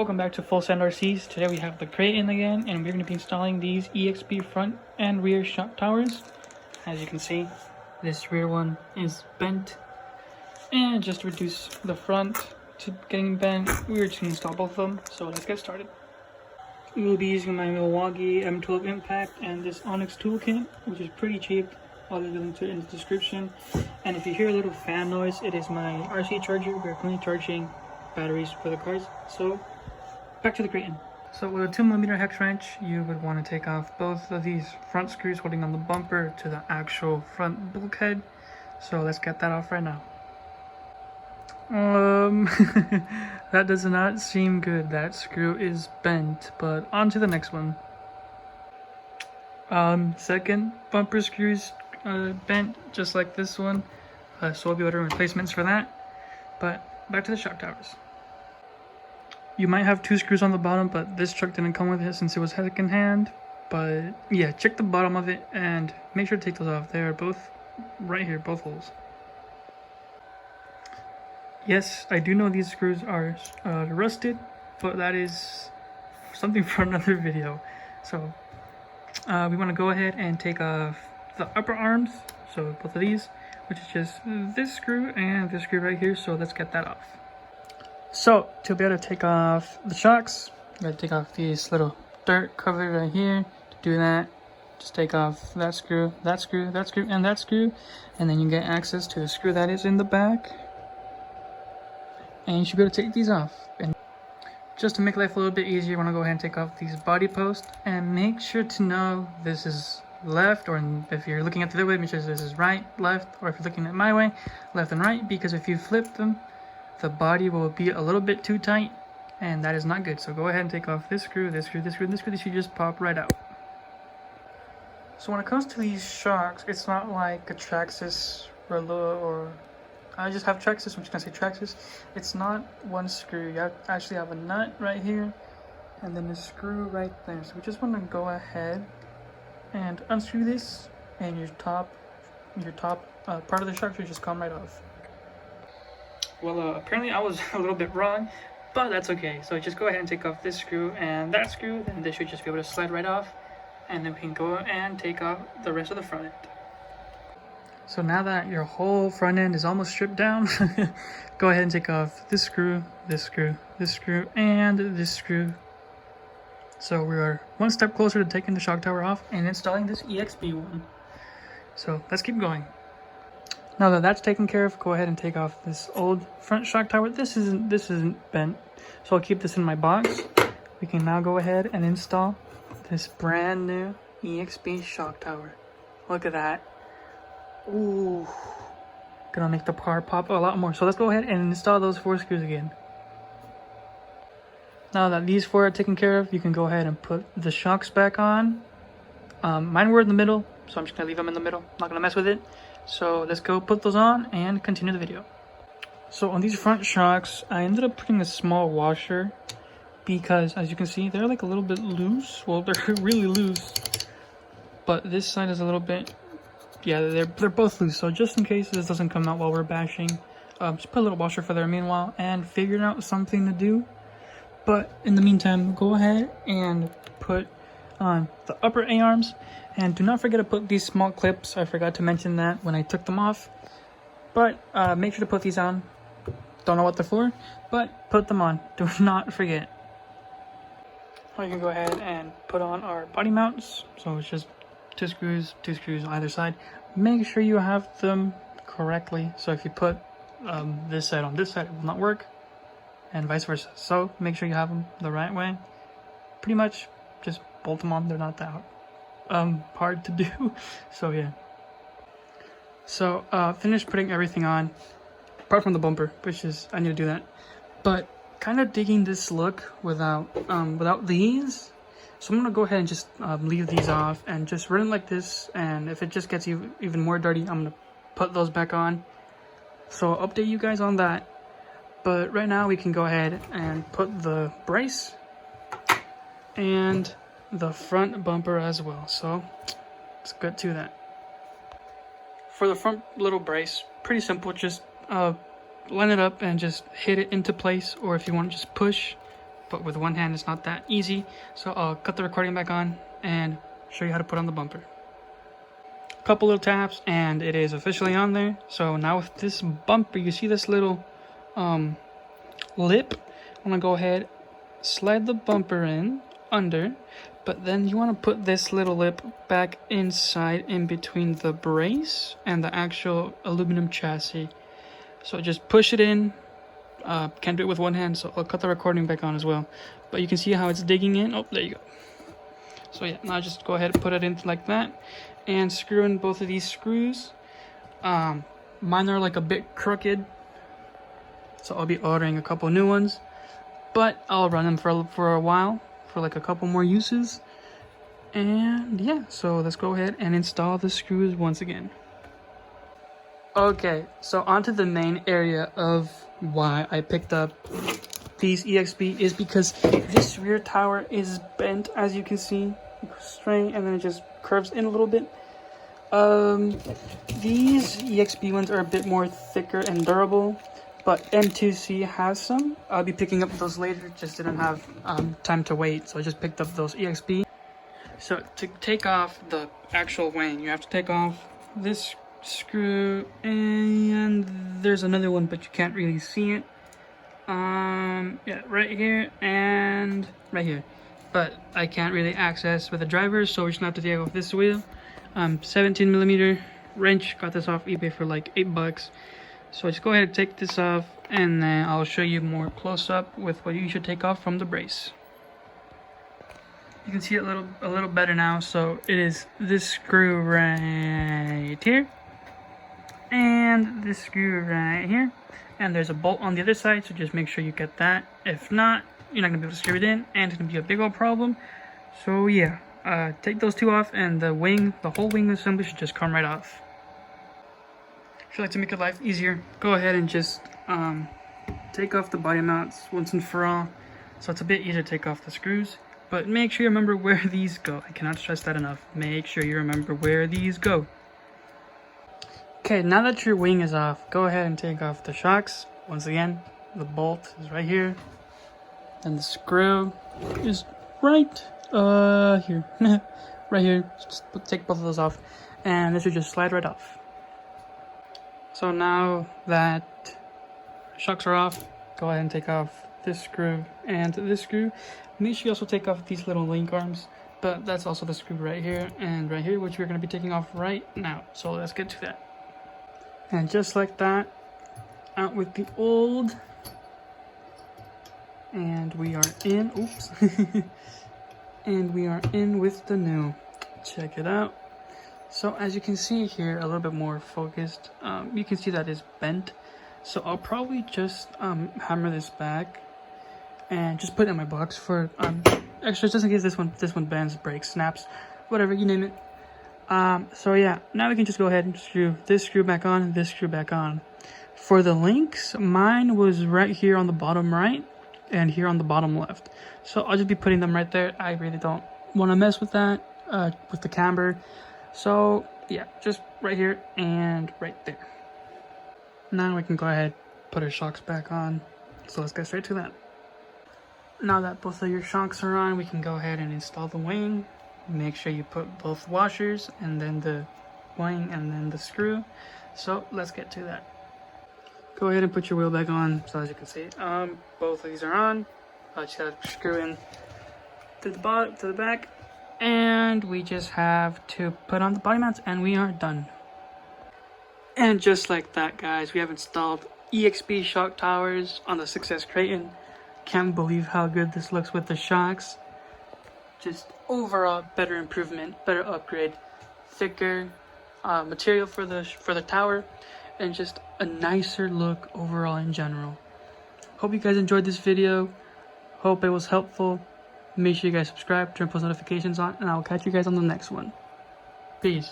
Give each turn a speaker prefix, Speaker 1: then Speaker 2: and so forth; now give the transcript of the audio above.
Speaker 1: welcome back to Full Send RCs. Today we have the Kraton again, and we're going to be installing these EXB front and rear shock towers. As you can see, this rear one is bent, and just to reduce the front to getting bent, we're just going to install both of them. So let's get started. We will be using my Milwaukee M12 Impact and this Onyx toolkit, which is pretty cheap. I'll leave a link to it in the description. And if you hear a little fan noise, it is my RC charger. We're currently charging batteries for the cars. So back to the Kraton. So with a 2mm hex wrench, you would want to take off both of these front screws holding on the bumper to the actual front bulkhead. So let's get that off right now. That does not seem good. That screw is bent, but on to the next one. Second bumper screws bent just like this one, so I'll be ordering replacements for that. But back to the shock towers. You might have two screws on the bottom, but this truck didn't come with it since it was second hand. But yeah, check the bottom of it and make sure to take those off. They are both right here, both holes. Yes, I do know these screws are rusted, but that is something for another video. So we want to go ahead and take off the upper arms, so both of these, which is just this screw and this screw right here. So let's get that off. So to be able to take off the shocks, you gotta take off these little dirt cover right here. To do that, just take off that screw, that screw, that screw, and that screw, and then you get access to the screw that is in the back. And you should be able to take these off. And just to make life a little bit easier, you want to go ahead and take off these body posts and make sure to know this is left, or if you're looking at the other way, make sure this is right, left, or if you're looking at my way, left and right, because if you flip them, the body will be a little bit too tight, and that is not good. So go ahead and take off this screw, this screw, this screw, and this screw. This should just pop right out. So when it comes to these shocks, it's not like a Traxxas or I just have Traxxas. I'm just gonna say Traxxas. It's not one screw. You actually have a nut right here, and then a screw right there. So we just want to go ahead and unscrew this, and your top part of the shock should just come right off. Well, apparently I was a little bit wrong, but that's okay. So just go ahead and take off this screw and that screw, then this should just be able to slide right off, and then we can go and take off the rest of the front end. So now that your whole front end is almost stripped down, go ahead and take off this screw, this screw, this screw, and this screw. So we are one step closer to taking the shock tower off and installing this EXB one. So let's keep going. Now that that's taken care of, go ahead and take off this old front shock tower. This isn't bent, so I'll keep this in my box. We can now go ahead and install this brand new EXB shock tower. Look at that. Ooh, gonna make the car pop a lot more. So let's go ahead and install those 4 screws again. Now that these 4 are taken care of, you can go ahead and put the shocks back on. Mine were in the middle, so I'm just gonna leave them in the middle. Not gonna mess with it. So let's go put those on and continue the video. So on these front shocks, I ended up putting a small washer because, as you can see, they're like a little bit loose. Well, they're really loose, but this side is a little bit, yeah, they're both loose. So just in case this doesn't come out while we're bashing, just put a little washer for there meanwhile and figure out something to do. But in the meantime, go ahead and put on the upper A-arms, and do not forget to put these small clips. I forgot to mention that when I took them off, but make sure to put these on. Don't know what they're for, but put them on. Do not forget. We can go ahead and put on our body mounts. So it's just two screws on either side. Make sure you have them correctly. So if you put this side on this side, it will not work, and vice versa. So make sure you have them the right way. Pretty much just bolt them on. They're not that hard to do. So yeah. So finished putting everything on apart from the bumper, which is, I need to do that, but kind of digging this look without these. So I'm gonna go ahead and just leave these off and just run it like this, and if it just gets even more dirty, I'm gonna put those back on. So I'll update you guys on that. But right now we can go ahead and put the brace and the front bumper as well. So let's get to that. For the front little brace, pretty simple. Just line it up and just hit it into place, or if you want, just push but with one hand it's not that easy. So I'll cut the recording back on and show you how to put on the bumper. Couple little taps and it is officially on there. So now with this bumper, you see this little lip. I'm gonna go ahead, slide the bumper in under, but then you want to put this little lip back inside in between the brace and the actual aluminum chassis. So just push it in. Can't do it with one hand, so I'll cut the recording back on as well, but you can see how it's digging in. Oh, there you go. So yeah, now just go ahead and put it in like that and screw in both of these screws. Mine are like a bit crooked, so I'll be ordering a couple new ones, but I'll run them for a while, for like a couple more uses. And yeah, so let's go ahead and install the screws once again. Okay, so onto the main area of why I picked up these EXB is because this rear tower is bent, as you can see, straight, and then it just curves in a little bit. These EXB ones are a bit more thicker and durable, but M2C has some. I'll be picking up those later, just didn't have time to wait, so I just picked up those EXB. So to take off the actual wing, you have to take off this screw, and there's another one, but you can't really see it. Yeah, right here and right here, but I can't really access with the driver, so we're just gonna have to take off this wheel. 17mm wrench, got this off eBay for like $8. So just go ahead and take this off, and then I'll show you more close up with what you should take off from the brace. You can see it a little better now. So it is this screw right here and this screw right here, and there's a bolt on the other side, so just make sure you get that. If not, you're not gonna be able to screw it in, and it's gonna be a big old problem. So yeah, take those two off, and the whole wing assembly should just come right off. If you like to make your life easier, go ahead and just take off the body mounts once and for all, so it's a bit easier to take off the screws. But make sure you remember where these go. I cannot stress that enough. Make sure you remember where these go. Okay, now that your wing is off, go ahead and take off the shocks. Once again, the bolt is right here, and the screw is right here. Right here. Just take both of those off, and this should just slide right off. So now that shocks are off, go ahead and take off this screw and this screw. Make sure you also take off these little link arms, but that's also the screw right here and right here, which we're going to be taking off right now. So let's get to that. And just like that, out with the old, and we are in, oops, and we are in with the new. Check it out. So as you can see here, a little bit more focused, you can see that it's bent. So I'll probably just hammer this back and just put it in my box for extras, just in case this one bends, breaks, snaps, whatever, you name it. So yeah, now we can just go ahead and screw this screw back on and this screw back on. For the links, mine was right here on the bottom right and here on the bottom left. So I'll just be putting them right there. I really don't want to mess with that, with the camber. So yeah, just right here and right there. Now we can go ahead, put our shocks back on. So let's get straight to that. Now that both of your shocks are on, we can go ahead and install the wing. Make sure you put both washers and then the wing and then the screw. So let's get to that. Go ahead and put your wheel back on. So as you can see, both of these are on. Just gotta screw in to the back, and we just have to put on the body mounts, and we are done. And just like that, guys, we have installed EXB shock towers on the Success Kraton. Can't believe how good this looks with the shocks. Just overall better improvement, better upgrade, thicker material for the tower, and just a nicer look overall in general. Hope you guys enjoyed this video. Hope it was helpful. Make sure you guys subscribe, turn post notifications on, and I'll catch you guys on the next one. Peace.